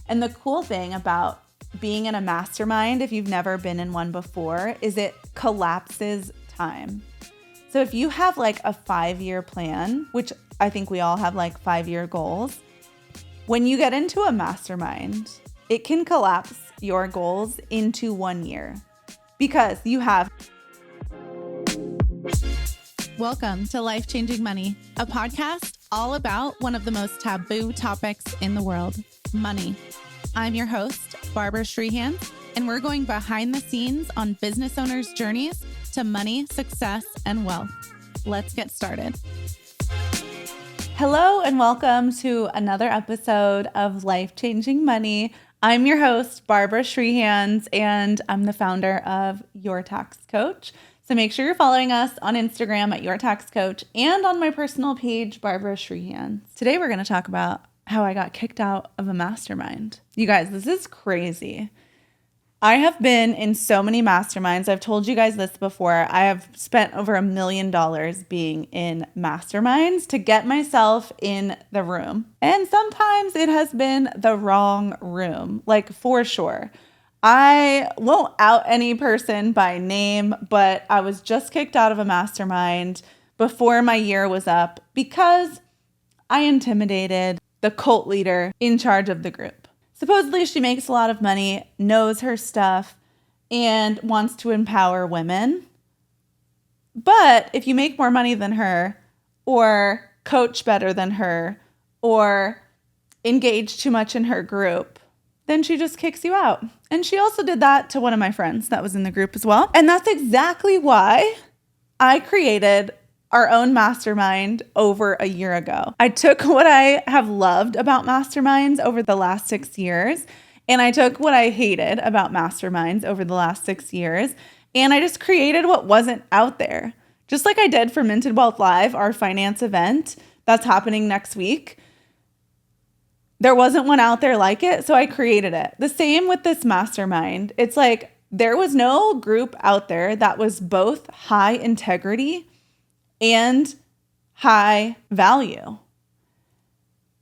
And the cool thing about being in a mastermind, if you've never been in one before, is it collapses time. So if you have like a 5-year plan, which I think we all have like 5-year goals, when you get into a mastermind, it can collapse your goals into 1 year because you have. Welcome to Life Changing Money, a podcast all about one of the most taboo topics in the world, money. I'm your host, Barbara Strehans, and we're going behind the scenes on business owners' journeys to money, success, and wealth. Let's get started. Hello and welcome to another episode of Life Changing Money. I'm your host, Barbara Strehans, and I'm the founder of Your Tax Coach. So make sure you're following us on Instagram at Your Tax Coach and on my personal page, Barbara Strehans. Today we're going to talk about how I got kicked out of a mastermind. You guys, this is crazy. I have been in so many masterminds. I've told you guys this before. I have spent over $1 million being in masterminds to get myself in the room. And sometimes it has been the wrong room, like for sure. I won't out any person by name, but I was just kicked out of a mastermind before my year was up because I intimidated the cult leader in charge of the group. Supposedly she makes a lot of money, knows her stuff, and wants to empower women. But if you make more money than her, or coach better than her, or engage too much in her group, then she just kicks you out. And she also did that to one of my friends that was in the group as well. And that's exactly why I created our own mastermind over a year ago. I took what I have loved about masterminds over the last 6 years, and I took what I hated about masterminds over the last 6 years, and I just created what wasn't out there. Just like I did for Minted Wealth Live, our finance event that's happening next week. There wasn't one out there like it, so I created it. The same with this mastermind. It's like there was no group out there that was both high integrity and high value.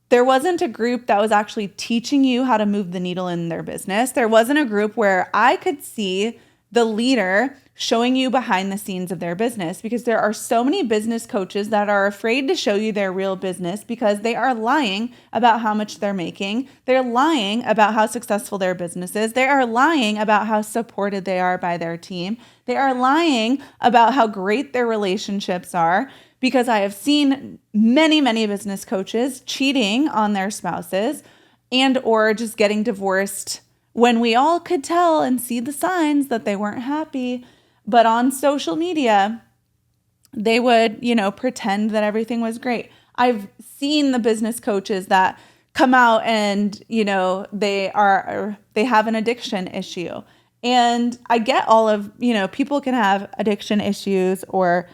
There wasn't a group that was actually teaching you how to move the needle in their business. There wasn't a group where I could see the leader showing you behind the scenes of their business, because there are so many business coaches that are afraid to show you their real business because they are lying about how much they're making. They're lying about how successful their business is. They are lying about how supported they are by their team. They are lying about how great their relationships are, because I have seen many, many business coaches cheating on their spouses and or just getting divorced when we all could tell and see the signs that they weren't happy. But on social media, they would, pretend that everything was great. I've seen the business coaches that come out and, they have an addiction issue. And I get all of, people can have addiction issues or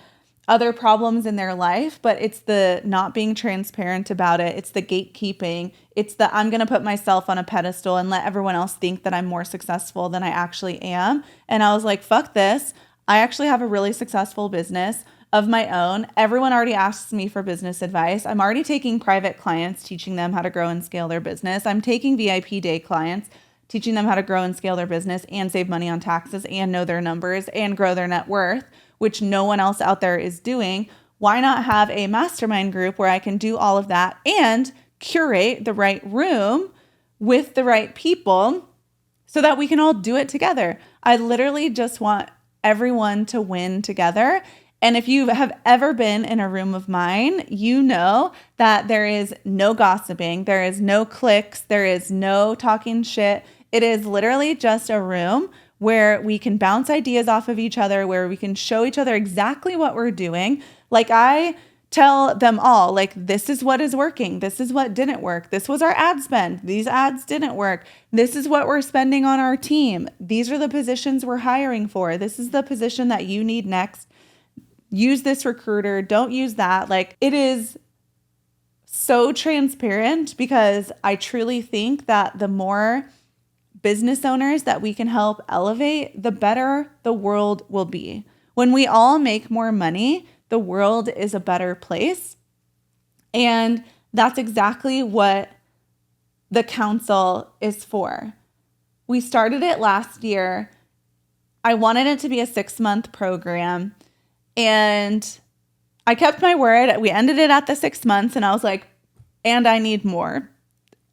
other problems in their life, but it's the not being transparent about it. It's the gatekeeping. It's the I'm going to put myself on a pedestal and let everyone else think that I'm more successful than I actually am. And I was like, fuck this. I actually have a really successful business of my own. Everyone already asks me for business advice. I'm already taking private clients, teaching them how to grow and scale their business. I'm taking VIP day clients, teaching them how to grow and scale their business and save money on taxes and know their numbers and grow their net worth, which no one else out there is doing. Why not have a mastermind group where I can do all of that and curate the right room with the right people so that we can all do it together? I literally just want everyone to win together. And if you have ever been in a room of mine, you know that there is no gossiping, there is no cliques, there is no talking shit. It is literally just a room where we can bounce ideas off of each other, where we can show each other exactly what we're doing. Like I tell them all, like, this is what is working. This is what didn't work. This was our ad spend. These ads didn't work. This is what we're spending on our team. These are the positions we're hiring for. This is the position that you need next. Use this recruiter. Don't use that. Like, it is so transparent because I truly think that the more business owners that we can help elevate, the better the world will be. When we all make more money, the world is a better place. And that's exactly what the council is for. We started it last year. I wanted it to be a 6-month program, and I kept my word. We ended it at the 6 months, and I was like, and I need more.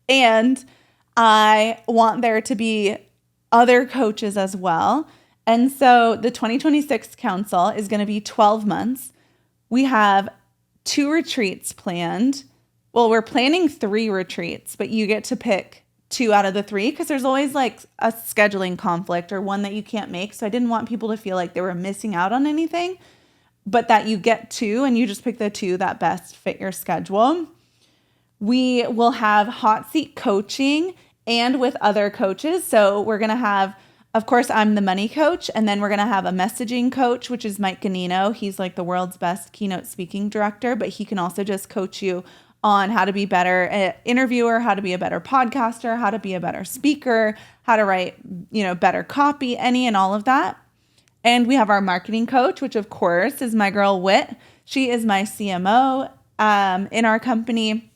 And I want there to be other coaches as well. And so the 2026 council is going to be 12 months. We have 2 retreats planned. Well, we're planning 3 retreats, but you get to pick 2 out of the 3 because there's always like a scheduling conflict or one that you can't make. So I didn't want people to feel like they were missing out on anything, but that you get 2 and you just pick the 2 that best fit your schedule. We will have hot seat coaching and with other coaches. So we're going to have, of course, I'm the money coach, and then we're going to have a messaging coach, which is Mike Ganino. He's like the world's best keynote speaking director, but he can also just coach you on how to be better interviewer, how to be a better podcaster, how to be a better speaker, how to write, better copy, any and all of that. And we have our marketing coach, which of course is my girl Whit. She is my CMO in our company,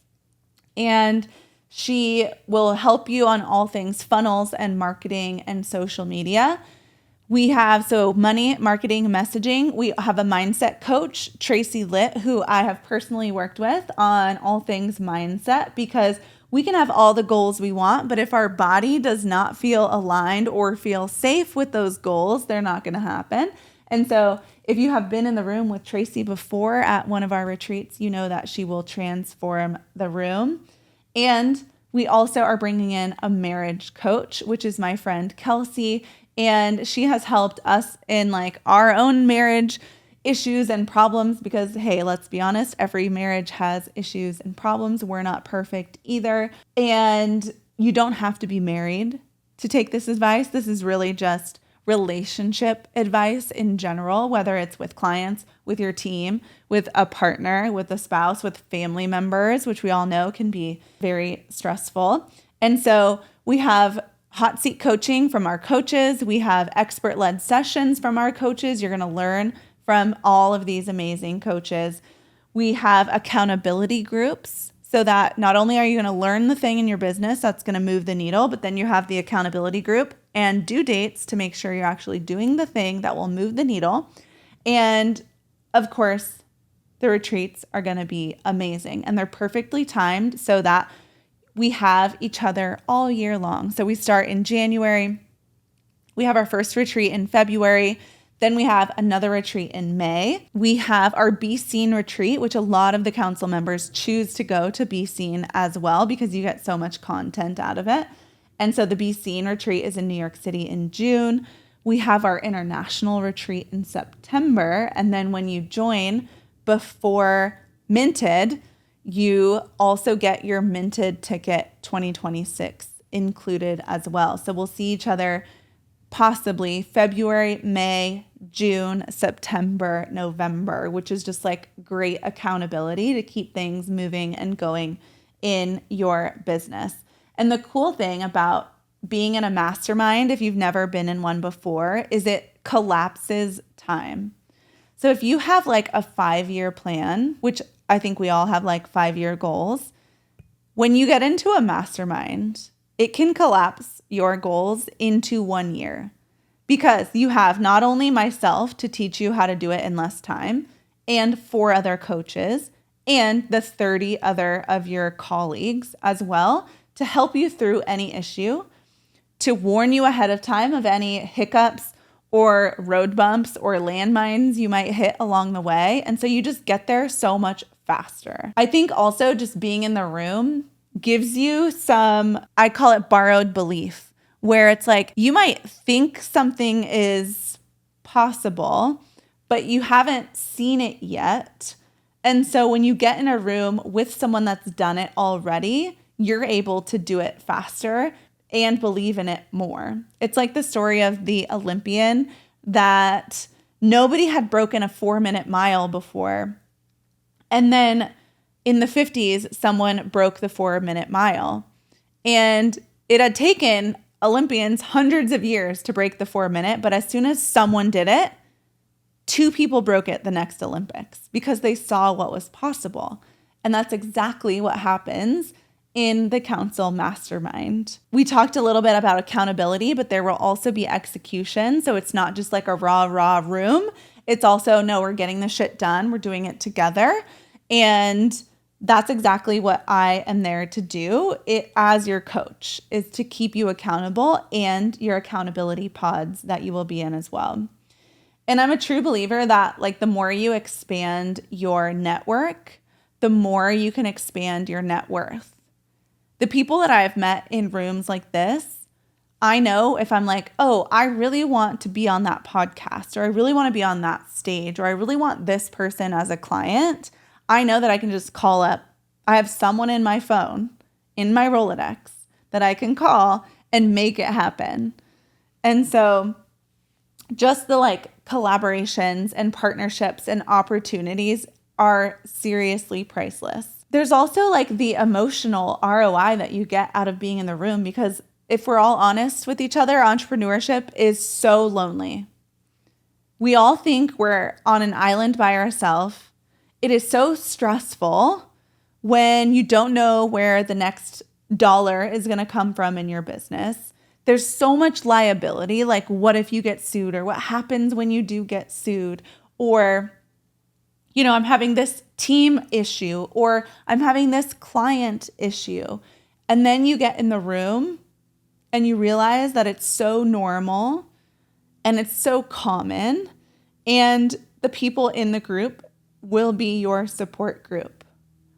and she will help you on all things funnels and marketing and social media. We have money, marketing, messaging. We have a mindset coach, Tracy Litt, who I have personally worked with on all things mindset, because we can have all the goals we want, but if our body does not feel aligned or feel safe with those goals, they're not going to happen. And so if you have been in the room with Tracy before at one of our retreats, you know that she will transform the room. And we also are bringing in a marriage coach, which is my friend Kelsey. And she has helped us in like our own marriage issues and problems because, hey, let's be honest, every marriage has issues and problems. We're not perfect either. And you don't have to be married to take this advice. This is really just relationship advice in general, whether it's with clients, with your team, with a partner, with a spouse, with family members, which we all know can be very stressful. And so we have hot seat coaching from our coaches. We have expert-led sessions from our coaches. You're going to learn from all of these amazing coaches. We have accountability groups so that not only are you going to learn the thing in your business that's going to move the needle, but then you have the accountability group and due dates to make sure you're actually doing the thing that will move the needle. And of course, the retreats are going to be amazing, and they're perfectly timed so that we have each other all year long. So we start in January. We have our first retreat in February. Then we have another retreat in May. We have our Be Seen retreat, which a lot of the council members choose to go to Be Seen as well because you get so much content out of it. And so the Be Seen retreat is in New York City in June. We have our international retreat in September. And then when you join before Minted, you also get your Minted ticket 2026 included as well. So we'll see each other possibly February, May, June, September, November, which is just like great accountability to keep things moving and going in your business. And the cool thing about being in a mastermind, if you've never been in one before, is it collapses time. So if you have like a 5-year plan, which I think we all have like 5-year goals, when you get into a mastermind, it can collapse your goals into 1 year because you have not only myself to teach you how to do it in less time and 4 other coaches and the 30 other of your colleagues as well to help you through any issue, to warn you ahead of time of any hiccups or road bumps or landmines you might hit along the way. And so you just get there so much faster. I think also just being in the room gives you some, I call it borrowed belief, where it's like you might think something is possible, but you haven't seen it yet. And so when you get in a room with someone that's done it already, you're able to do it faster and believe in it more. It's like the story of the Olympian that nobody had broken a 4-minute mile before. And then in the 50s, someone broke the 4-minute mile. And it had taken Olympians hundreds of years to break the 4-minute, but as soon as someone did it, 2 people broke it the next Olympics because they saw what was possible. And that's exactly what happens in the council mastermind. We talked a little bit about accountability, but there will also be execution. So it's not just like a raw room. It's also, no, we're getting the shit done. We're doing it together. And that's exactly what I am there to do as your coach, is to keep you accountable and your accountability pods that you will be in as well. And I'm a true believer that like the more you expand your network, the more you can expand your net worth. The people that I have met in rooms like this, I know if I'm like, oh, I really want to be on that podcast, or I really want to be on that stage, or I really want this person as a client, I know that I can just call up. I have someone in my phone, in my Rolodex, that I can call and make it happen. And so just the like collaborations and partnerships and opportunities are seriously priceless. There's also like the emotional ROI that you get out of being in the room, because if we're all honest with each other, entrepreneurship is so lonely. We all think we're on an island by ourselves. It is so stressful when you don't know where the next dollar is going to come from in your business. There's so much liability, like what if you get sued, or what happens when you do get sued, or I'm having this team issue, or I'm having this client issue. And then you get in the room and you realize that it's so normal and it's so common, and the people in the group will be your support group.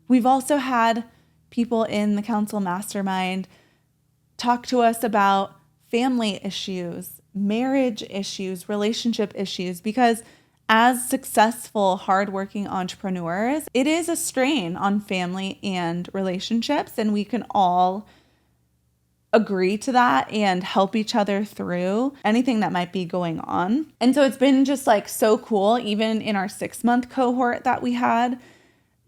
We've also had people in the council mastermind talk to us about family issues, marriage issues, relationship issues, because as successful, hardworking entrepreneurs, it is a strain on family and relationships, and we can all agree to that and help each other through anything that might be going on. And so it's been just like so cool. Even in our 6-month cohort that we had,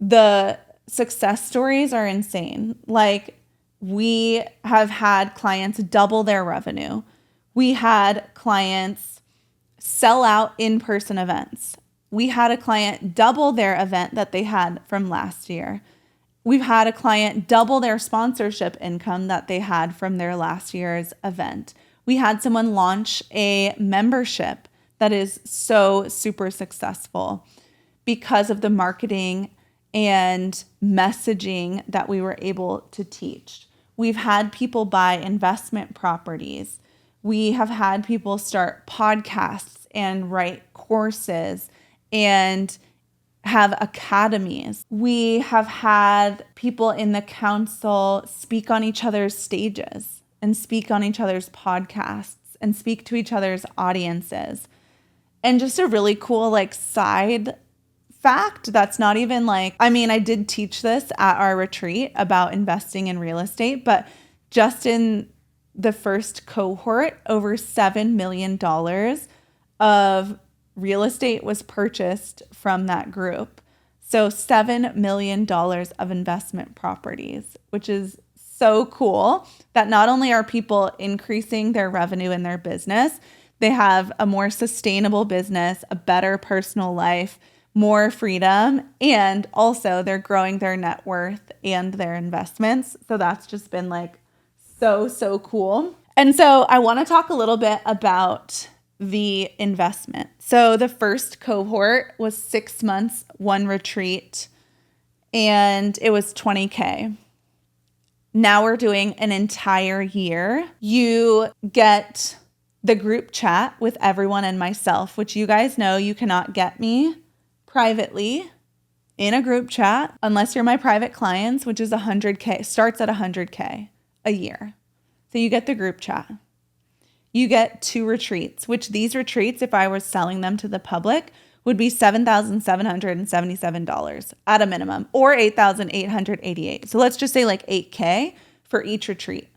the success stories are insane. Like, we have had clients double their revenue. We had clients sell out in-person events. We had a client double their event that they had from last year. We've had a client double their sponsorship income that they had from their last year's event. We had someone launch a membership that is so super successful because of the marketing and messaging that we were able to teach. We've had people buy investment properties. We have had people start podcasts and write courses and have academies. We have had people in the council speak on each other's stages and speak on each other's podcasts and speak to each other's audiences. And just a really cool like side fact that's not even like, I mean, I did teach this at our retreat about investing in real estate, but just in the first cohort, over $7 million of real estate was purchased from that group. So $7 million of investment properties, which is so cool that not only are people increasing their revenue in their business, they have a more sustainable business, a better personal life, more freedom, and also they're growing their net worth and their investments. So that's just been like so cool. And so I want to talk a little bit about the investment. So the first cohort was 6 months, 1 retreat, and it was $20K. Now we're doing an entire year. You get the group chat with everyone and myself, which you guys know you cannot get me privately in a group chat unless you're my private clients, which is $100K, starts at $100K a year. So you get the group chat. You get 2 retreats, which these retreats, if I was selling them to the public, would be $7,777 at a minimum, or $8,888. So let's just say like $8K for each retreat.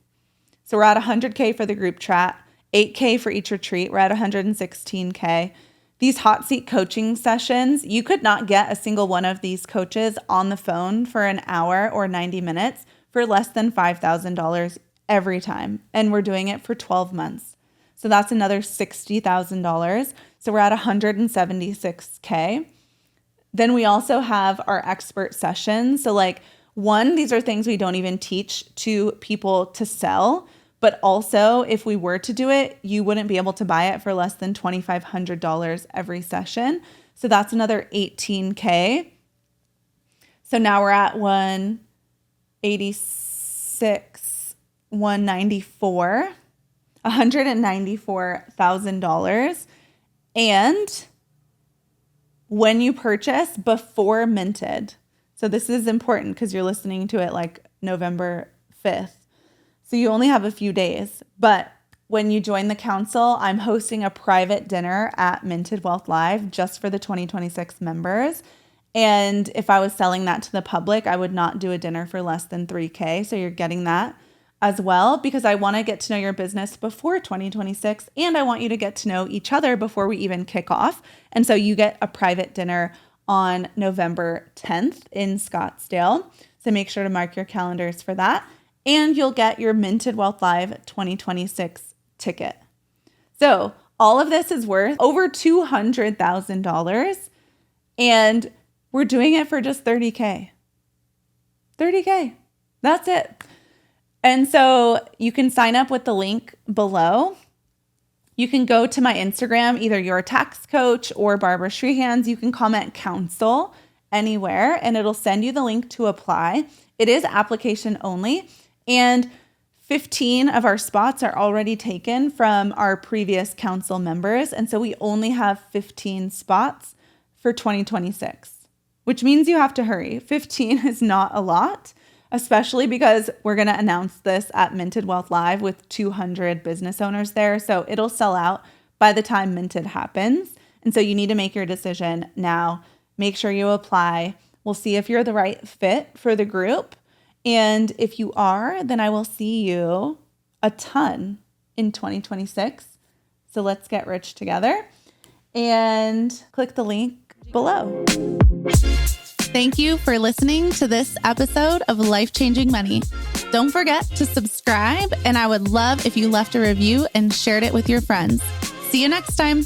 So we're at $100K for the group chat, $8K for each retreat. We're at $116K. These hot seat coaching sessions, you could not get a single one of these coaches on the phone for an hour or 90 minutes for less than $5,000 every time. And we're doing it for 12 months. So that's another $60,000. So we're at $176K. Then we also have our expert sessions. So like one, these are things we don't even teach to people to sell. But also, if we were to do it, you wouldn't be able to buy it for less than $2,500 every session. So that's another $18K. So now we're at $194,000. And when you purchase before minted, so this is important because you're listening to it like November 5th. So you only have a few days, but when you join the council, I'm hosting a private dinner at Minted Wealth Live just for the 2026 members. And if I was selling that to the public, I would not do a dinner for less than $3K. So you're getting that as well, because I want to get to know your business before 2026. And I want you to get to know each other before we even kick off. And so you get a private dinner on November 10th in Scottsdale. So make sure to mark your calendars for that. And you'll get your Minted Wealth Live 2026 ticket. So all of this is worth over $200,000. And we're doing it for just $30K. $30K. That's it. And so you can sign up with the link below. You can go to my Instagram, either Your Tax Coach or Barbara Shreehands. You can comment council anywhere and it'll send you the link to apply. It is application only. And 15 of our spots are already taken from our previous council members. And so we only have 15 spots for 2026, which means you have to hurry. 15 is not a lot, especially because we're going to announce this at Minted Wealth Live with 200 business owners there. So it'll sell out by the time Minted happens. And so you need to make your decision now. Make sure you apply. We'll see if you're the right fit for the group. And if you are, then I will see you a ton in 2026. So let's get rich together and click the link below. Thank you for listening to this episode of Life Changing Money. Don't forget to subscribe, and I would love if you left a review and shared it with your friends. See you next time.